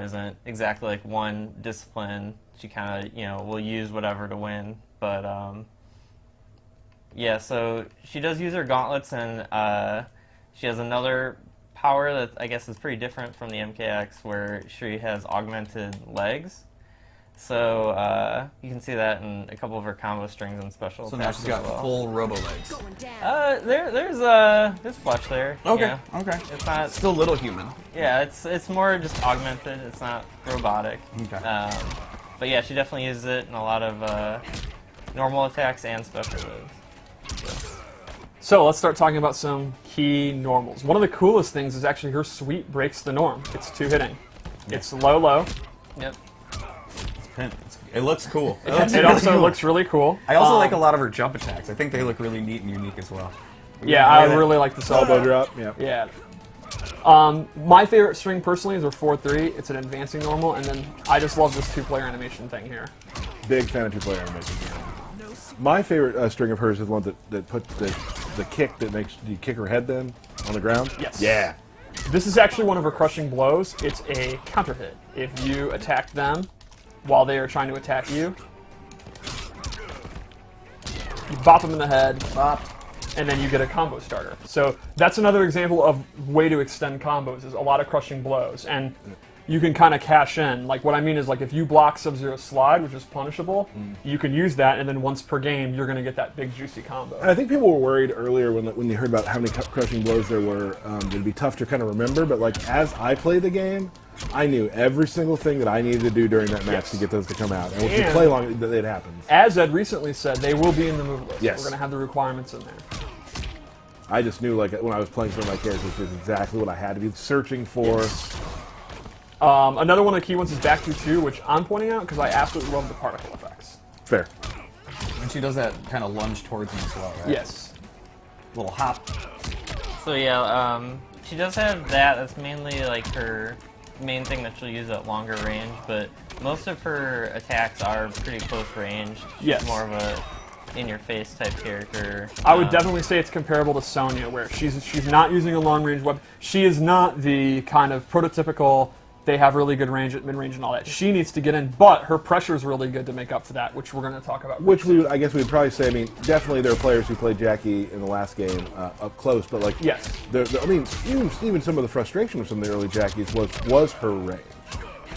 isn't exactly like one discipline. She kind of, will use whatever to win. But, yeah, so she does use her gauntlets, and she has another power that I guess is pretty different from the MKX, where she has augmented legs. So you can see that in a couple of her combo strings and special. So now she's got full robo legs. There's flesh there. Okay. Okay. It's not still little human. Yeah, it's more just augmented. It's not robotic. Okay. But yeah, she definitely uses it in a lot of normal attacks and special moves. So let's start talking about some key normals. One of the coolest things is actually her sweep breaks the norm. It's 2-hitting. It's low. Yep. It looks cool. It also looks really cool. I also like a lot of her jump attacks. I think they look really neat and unique as well. Yeah, I really like the elbow drop. Yeah. My favorite string personally is her 4-3. It's an advancing normal, and then I just love this two-player animation thing here. Big fan of two-player animation. My favorite string of hers is the one that puts the kick that makes you kick her head then on the ground. Yes. Yeah. This is actually one of her crushing blows. It's a counter hit. If you attack them while they are trying to attack you, you bop them in the head, and then you get a combo starter. So that's another example of way to extend combos, is a lot of crushing blows. And you can kind of cash in. Like, what I mean is, like, if you block Sub-Zero slide, which is punishable, you can use that, and then once per game, you're going to get that big, juicy combo. And I think people were worried earlier when they heard about how many crushing blows there were, it'd be tough to kind of remember, but, like, as I played the game, I knew every single thing that I needed to do during that match to get those to come out. And if you play long, it happens. As Ed recently said, they will be in the move list. Yes. We're going to have the requirements in there. I just knew, like, when I was playing some of my characters, this is exactly what I had to be searching for. Yes. Another one of the key ones is back to 2, which I'm pointing out because I absolutely love the particle effects. Fair. And she does that kind of lunge towards him as well, right? Yes. Little hop. So yeah, she does have that. That's mainly like her main thing that she'll use at longer range, but most of her attacks are pretty close range. Yes. She's more of a in-your-face type character. I would definitely say it's comparable to Sonya, where she's not using a long-range weapon. She is not the kind of prototypical, they have really good range at mid-range and all that. She needs to get in, but her pressure is really good to make up for that, which we're going to talk about. Which I guess we would probably say, I mean, definitely there are players who played Jacqui in the last game up close, but like, yes, I mean, even some of the frustration with some of the early Jacquies was her range,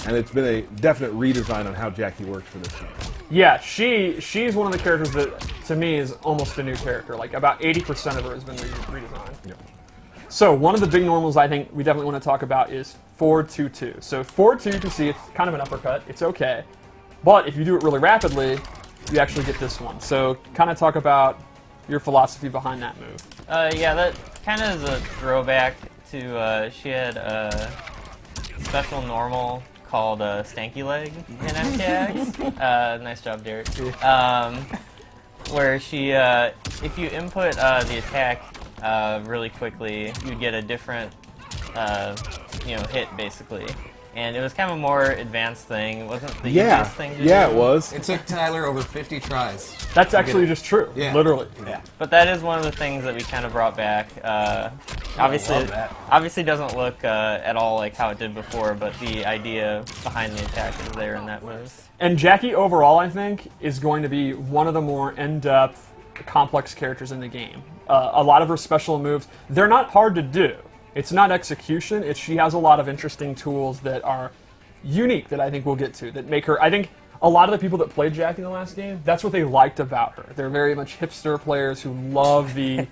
and it's been a definite redesign on how Jacqui works for this game. Yeah, she's one of the characters that to me is almost a new character. Like about 80% of her has been redesigned. Yep. So one of the big normals I think we definitely want to talk about is 4-2-2. So 4-2, you can see it's kind of an uppercut. It's okay. But if you do it really rapidly, you actually get this one. So kind of talk about your philosophy behind that move. Yeah, that kind of is a throwback to, she had a special normal called Stanky Leg in MKX. Nice job, Derek. Where she, if you input the attack really quickly, you'd get a different, hit basically. And it was kind of a more advanced thing. It wasn't the easiest thing to do. Yeah, it was. It took Tyler over 50 tries. That's actually just true. Yeah. Literally. Yeah. But that is one of the things that we kind of brought back. Obviously doesn't look at all like how it did before, but the idea behind the attack is there in that move. And Jacqui overall, I think, is going to be one of the more in-depth, complex characters in the game. A lot of her special moves, they're not hard to do. It's not execution, she has a lot of interesting tools that are unique that I think we'll get to, that make her, I think a lot of the people that played Jacqui in the last game, that's what they liked about her. They're very much hipster players who love the,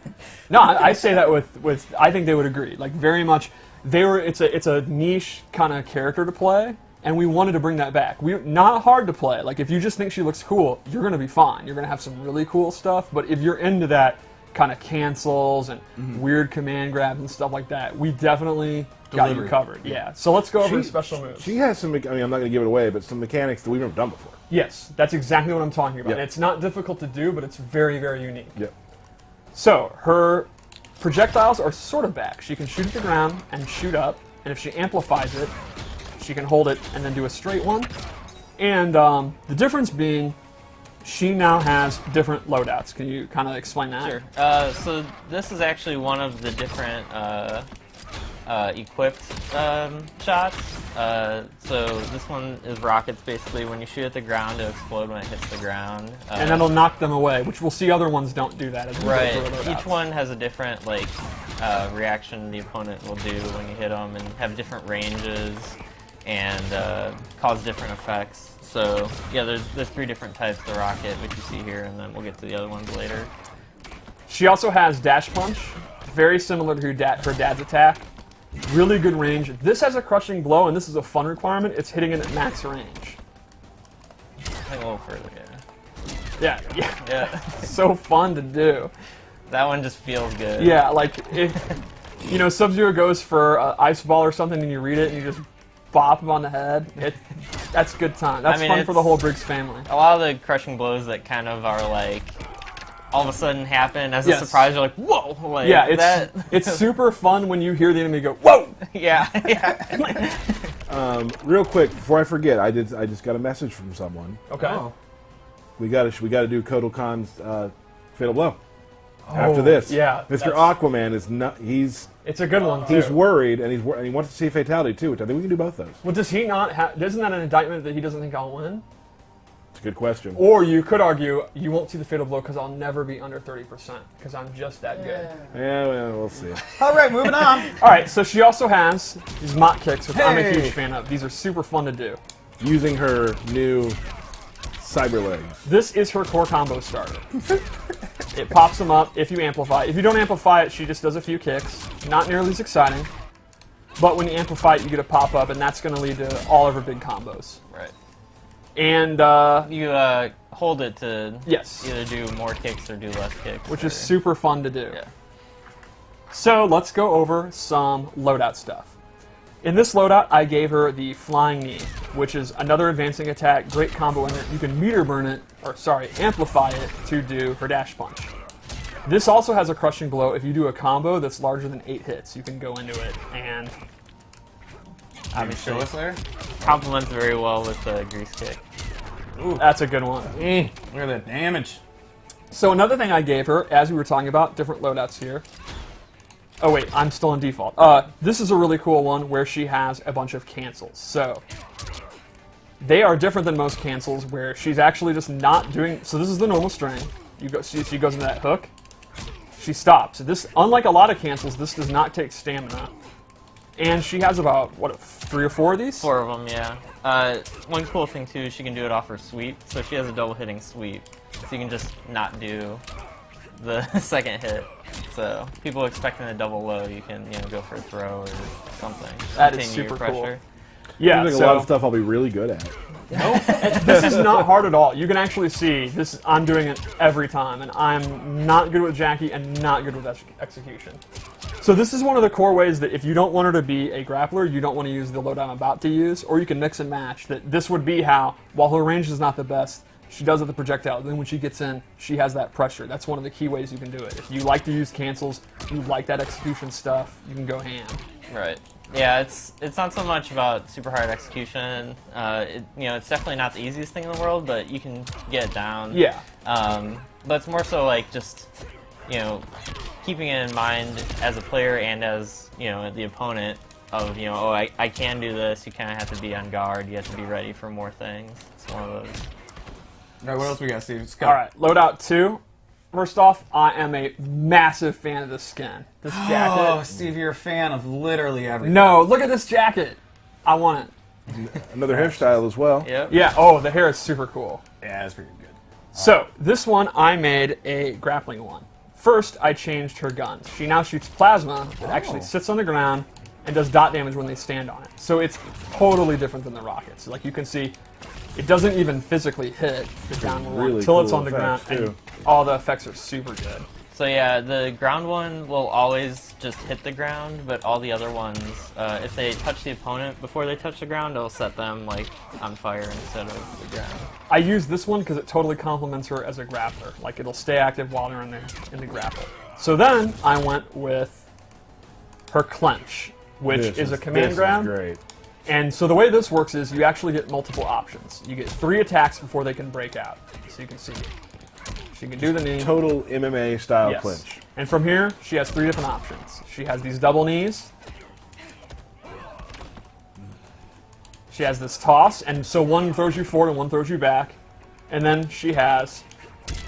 no, I say that with, I think they would agree, like very much, it's a niche kind of character to play, and we wanted to bring that back. Not hard to play, like if you just think she looks cool, you're going to be fine. You're going to have some really cool stuff, but if you're into that, kind of cancels and weird command grabs and stuff like that, we definitely got you covered. Yeah. So let's go over the special moves. She has some, I mean, I'm not going to give it away, but some mechanics that we've never done before. Yes, that's exactly what I'm talking about. Yep. It's not difficult to do, but it's very, very unique. Yep. So her projectiles are sort of back. She can shoot at the ground and shoot up, and if she amplifies it, she can hold it and then do a straight one. And the difference being, she now has different loadouts. Can you kind of explain that? Sure. So this is actually one of the different equipped shots. So this one is rockets, basically. When you shoot at the ground, it'll explode when it hits the ground. And that'll knock them away, which we'll see other ones don't do that. As we go Right. through our loadouts. Each one has a different reaction the opponent will do when you hit them, and have different ranges and cause different effects. So yeah, there's 3 different types of rocket, which you see here, and then we'll get to the other ones later. She also has Dash Punch, very similar to her dad's attack. Really good range. This has a Crushing Blow, and this is a fun requirement. It's hitting it at max range. I think a little further, yeah. Yeah. So fun to do. That one just feels good. Yeah, like if Sub-Zero goes for Ice Ball or something, and you read it and you just bop him on the head. That's good time. That's fun for the whole Briggs family. A lot of the crushing blows that kind of are like all of a sudden happen as a surprise. You're like, whoa! Like, yeah, it's super fun when you hear the enemy go, whoa! Yeah. Real quick before I forget, I just got a message from someone. Okay. Oh. We got to do Kotal Khan's Fatal Blow. After this, yeah, Mr. Aquaman is not. It's a good one too. He's worried, and he wants to see Fatality too, which I think we can do both those. Well, does he not have? Isn't that an indictment that he doesn't think I'll win? It's a good question. Or you could argue you won't see the Fatal Blow because I'll never be under 30% because I'm just that good. Yeah, well, we'll see. All right, moving on. All right, so she also has these Mach Kicks, which I'm a Hey. huge fan of. These are super fun to do. Using her new Cyber Legs. This is her core combo starter. It pops them up if you amplify. If you don't amplify it, she just does a few kicks. Not nearly as exciting. But when you amplify it, you get a pop-up, and that's going to lead to all of her big combos. Right. And You hold it to yes, either do more kicks or do less kicks. which is super fun to do. Yeah. So let's go over some loadout stuff. In this loadout, I gave her the Flying Knee, which is another advancing attack, great combo in it. You can meter burn it, amplify it to do her dash punch. This also has a Crushing Blow. If you do a combo that's larger than 8 hits, you can go into it and Show us there. Complements very well with the grease kick. that's a good one. Look at that damage. So another thing I gave her, as we were talking about, different loadouts here. Oh wait, I'm still in default. This is a really cool one where she has a bunch of cancels. So they are different than most cancels where she's actually just not doing. So this is the normal string. She goes into that hook. She stops. This, unlike a lot of cancels, this does not take stamina. And she has about, 3 or 4 of these? 4 of them, yeah. One cool thing too is she can do it off her sweep. So she has a double hitting sweep. So you can just not do the second hit. So people expecting a double low, you can go for a throw or something. That is Continue your super cool. pressure. Yeah, Seems like a lot of stuff I'll be really good at. This is not hard at all. You can actually see this. I'm doing it every time, and I'm not good with Jacqui and not good with execution. So this is one of the core ways that if you don't want her to be a grappler, you don't want to use the loadout I'm about to use, or you can mix and match. That this would be how, while her range is not the best, she does with the projectile. Then when she gets in, she has that pressure. That's one of the key ways you can do it. If you like to use cancels, you like that execution stuff, you can go ham. Right. Yeah, it's not so much about super hard execution. It's definitely not the easiest thing in the world, but you can get it down. Yeah. But it's more so like just, keeping it in mind as a player and as, the opponent of, I can do this. You kind of have to be on guard. You have to be ready for more things. It's one of those. All right, what else we got, Steve? Scott. All right, loadout 2. First off, I am a massive fan of this skin. This jacket. Oh, Steve, you're a fan of literally everything. No, look at this jacket. I want it. Another hairstyle as well. Yep. Yeah, oh, the hair is super cool. Yeah, that's pretty good. So, this one, I made a grappling one. First, I changed her guns. She now shoots plasma that actually sits on the ground and does dot damage when they stand on it. So it's totally different than the rockets. Like you can see, it doesn't even physically hit the downward one Really until it's cool on the effects, ground, too. and all the effects are super good. So yeah, the ground one will always just hit the ground, but all the other ones, if they touch the opponent before they touch the ground, it'll set them like on fire instead of the ground. I use this one because it totally complements her as a grappler. Like it'll stay active while they're in the grapple. So then I went with her clench, which is a command grab. Great. And so the way this works is you actually get multiple options. You get 3 attacks before they can break out. So you can see. She can do the knee. Total MMA style Yes. clinch. And from here, she has 3 different options. She has these double knees, She has this toss, and so one throws you forward and one throws you back. And then she has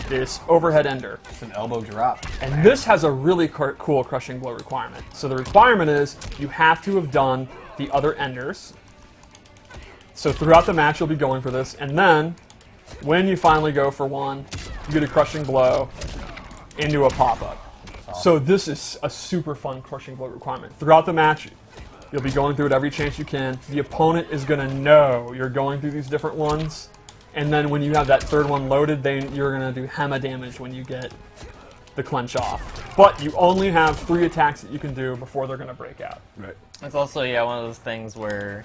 this overhead ender. It's an elbow drop. And this has a really cool crushing blow requirement. So the requirement is you have to have done the other enders. So throughout the match, you'll be going for this. And then, when you finally go for one, you get a crushing blow into a pop-up. So this is a super fun crushing blow requirement. Throughout the match, you'll be going through it every chance you can. The opponent is going to know you're going through these different ones. And then when you have that third one loaded, then you're going to do hella damage when you get the clench off. But you only have 3 attacks that you can do before they're going to break out. Right. It's also, yeah, one of those things where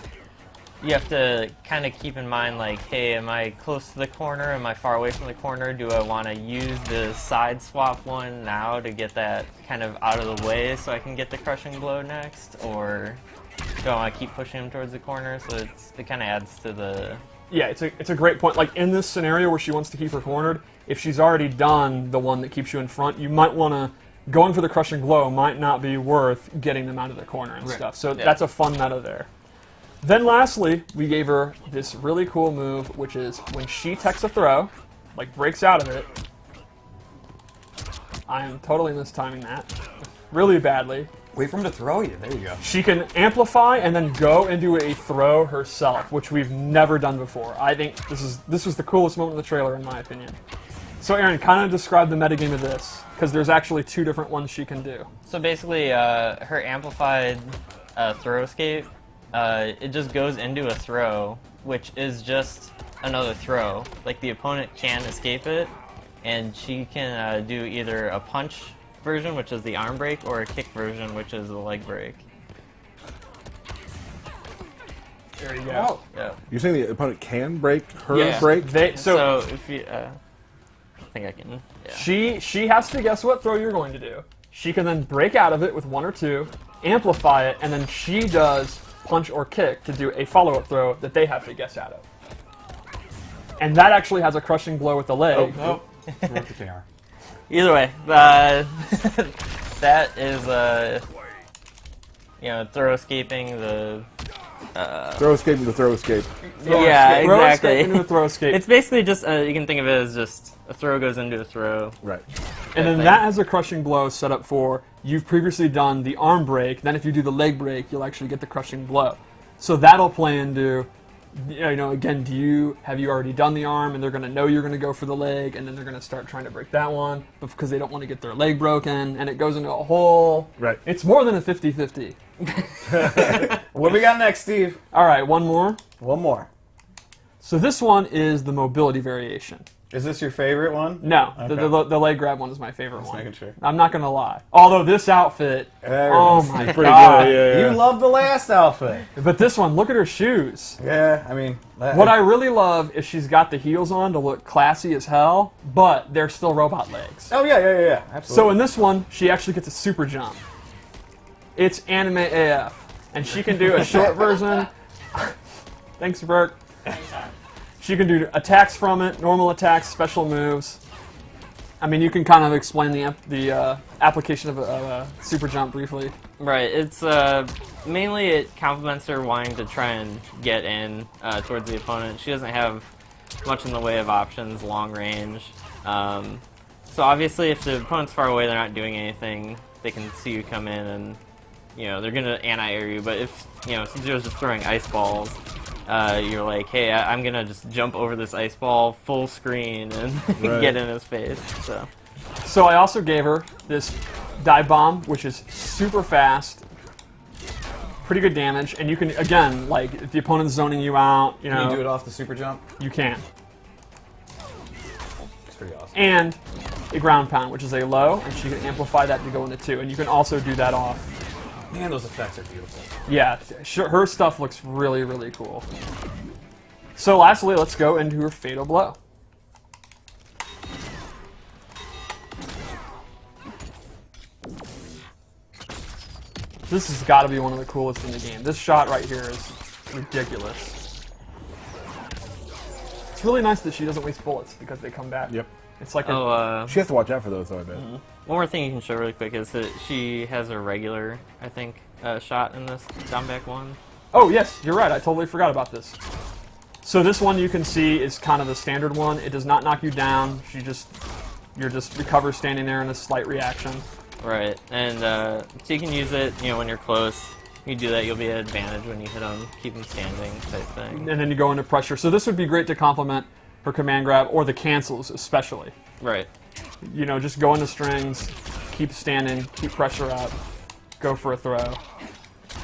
you have to kind of keep in mind, like, hey, am I close to the corner? Am I far away from the corner? Do I want to use the side swap one now to get that kind of out of the way so I can get the crushing blow next? Or do I want to keep pushing him towards the corner? So it kind of adds to the... Yeah, it's a great point. Like, in this scenario where she wants to keep her cornered, if she's already done the one that keeps you in front, you might want to... Going for the crushing blow might not be worth getting them out of the corner and stuff. So that's a fun meta there. Then lastly, we gave her this really cool move, which is when she techs a throw, like breaks out of it. I am totally mistiming that really badly. Wait for him to throw you. There you go. She can amplify and then go into a throw herself, which we've never done before. I think this was the coolest moment in the trailer, in my opinion. So Aaron, kind of describe the metagame of this, because there's actually 2 different ones she can do. So basically, her amplified throw escape, it just goes into a throw, which is just another throw. Like, the opponent can escape it, and she can do either a punch version, which is the arm break, or a kick version, which is the leg break. There you go. Yeah. You're saying the opponent can break her Yeah. break? So if you, I think I can. Yeah. She has to guess what throw you're going to do. She can then break out of it with 1 or 2, amplify it, and then she does punch or kick to do a follow-up throw that they have to guess out of. And that actually has a crushing blow with the leg. Oh, broke the camera. Either way, that is throw escaping the. Throw escape into throw escape. Yeah, Throw exactly. escape into a throw escape. It's basically just you can think of it as just a throw goes into a throw. Right. And then thing. that has a crushing blow set up for you've previously done the arm break. Then if you do the leg break, you'll actually get the crushing blow. So that'll play into, again, have you already done the arm, and they're going to know you're going to go for the leg, and then they're going to start trying to break that one because they don't want to get their leg broken, and it goes into a whole. Right. It's more than a 50-50. What do we got next, Steve? All right, one more. One more. So this one is the mobility variation. Is this your favorite one? No, Okay. the leg grab one is my favorite one. Making sure. I'm not going to lie. Although this outfit, There it oh is. my Pretty god. good. Yeah. You love the last outfit. But this one, look at her shoes. Yeah, I mean... What I really love is she's got the heels on to look classy as hell, but they're still robot legs. Oh, yeah, absolutely. So in this one, she actually gets a super jump. It's anime AF. And she can do a short version. Thanks, Burke. She can do attacks from it, normal attacks, special moves. I mean, you can kind of explain the application of a super jump briefly. Right. It's mainly it complements her wanting to try and get in towards the opponent. She doesn't have much in the way of options, long range. So obviously, if the opponent's far away, they're not doing anything. They can see you come in, and they're gonna anti-air you. But if Sub-Zero's just throwing ice balls, you're like, hey, I'm gonna just jump over this ice ball full screen and get in his face. So I also gave her this dive bomb, which is super fast, pretty good damage, and you can, again, like, if the opponent's zoning you out, Can you do it off the super jump? you can. It's pretty awesome. And a ground pound, which is a low, and she can amplify that to go into 2, and you can also do that off. Man, those effects are beautiful. Yeah, her stuff looks really, really cool. So lastly, let's go into her fatal blow. This has got to be one of the coolest in the game. This shot right here is ridiculous. It's really nice that she doesn't waste bullets because they come back. Yep. It's like She has to watch out for those, though, I bet. One more thing you can show really quick is that she has a regular, I think, shot in this down back one. Oh, yes, you're right. I totally forgot about this. So this one you can see is kind of the standard one. It does not knock you down. You're just recover standing there in a slight reaction. Right, and so you can use it, when you're close. You do that, you'll be at advantage when you hit them, keep them standing type thing. And then you go into pressure. So this would be great to complement for command grab or the cancels especially. Right. Just go into strings, keep standing, keep pressure up, go for a throw.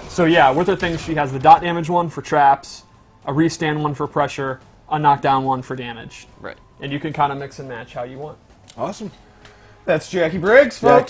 So yeah, with her things, she has the dot damage one for traps, a restand one for pressure, a knockdown one for damage. Right. And you can kind of mix and match how you want. Awesome. That's Jacqui Briggs, folks. Jacqui.